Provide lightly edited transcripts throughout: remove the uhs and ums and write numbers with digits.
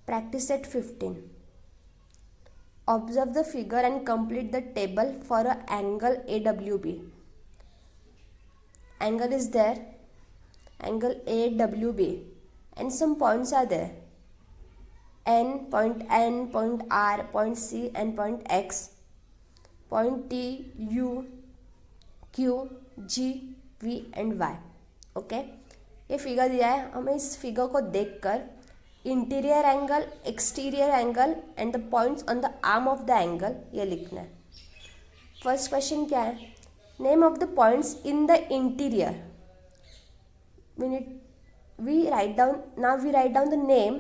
Practice set 15. Observe the figure and complete the table for an angle AWB. Angle is there, angle AWB, and some points are there. N, point R, point C, and point X, point T, U, Q, G, V and Y. Okay, ये figure दिया है, हमें इस figure को देखकर interior angle, exterior angle and the points on the arm of the angle ये लिखना है. फर्स्ट क्वेश्चन क्या है? Name of the points in the interior. We write down the name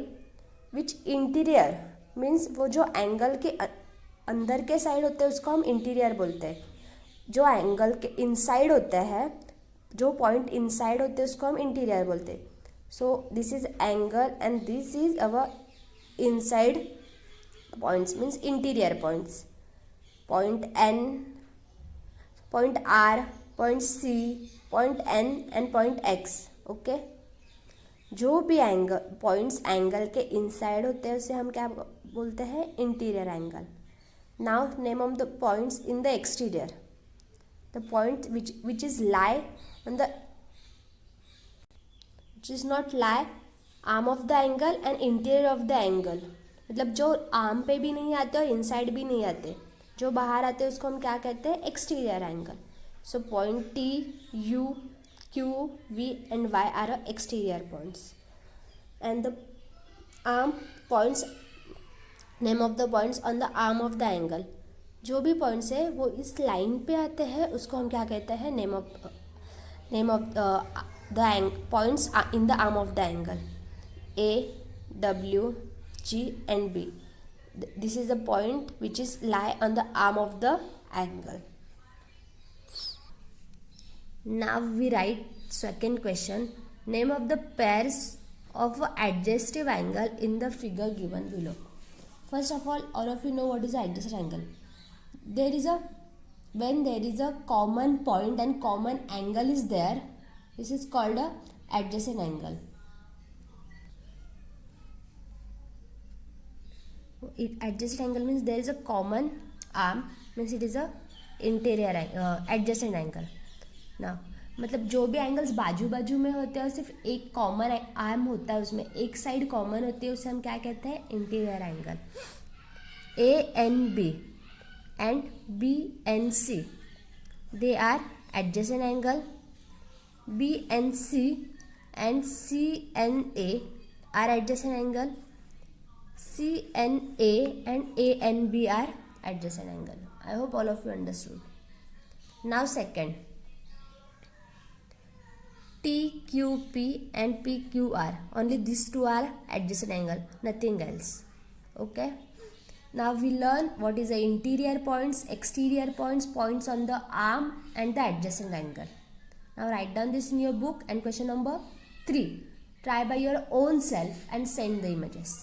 which interior means वो जो angle के अंदर के साइड होते हैं उसको हम इंटीरियर बोलते हैं. जो एंगल के इनसाइड होता है, जो पॉइंट इनसाइड होते हैं उसको हम इंटीरियर बोलते हैं. So this is angle and this is our inside points means interior points. Point N, point R, point C, point N and point X. Okay, जो भी एंगल पॉइंट्स एंगल के inside होते हैं उसे हम क्या बोलते हैं? Interior angle. Now name of the points in the exterior. The point which is lie on the which is not lie arm of the angle and interior of the angle. मतलब जो arm पे भी नहीं आते और inside भी नहीं आते, जो बाहर आते हैं उसको हम क्या कहते हैं? Exterior angle. So point T, U, Q, V and Y are exterior points. And the arm points, name of the points on the arm of the angle. जो भी पॉइंट्स है वो इस लाइन पे आते हैं उसको हम क्या कहते हैं? Name of the points in the arm of the angle. A, W, G and B. This is the point which is lie on the arm of the angle. Now we write second question. Name of the pairs of adjustive angle in the figure given below. First of all of you know what is the adjacent angle. When there is a common point and common angle is there, this is called a adjacent angle. Adjacent angle means there is a common arm, means it is a interior adjacent angle. Now मतलब जो भी angles बाजू बाजू में होते हैं सिर्फ एक कॉमन आर्म होता है, उसमें एक साइड कॉमन होती है, उसे हम क्या कहते हैं? Interior angle. A N B and B N C they are adjacent angle. B N C and C N A are adjacent angle. C N A and A N B are adjacent angle. I hope all of you understood. Now second, T, Q, P and P, Q, R. Only these two are adjacent angle, nothing else. Okay. Now we learn what is the interior points, exterior points, points on the arm and the adjacent angle. Now write down this in your book and question number 3. Try by your own self and send the images.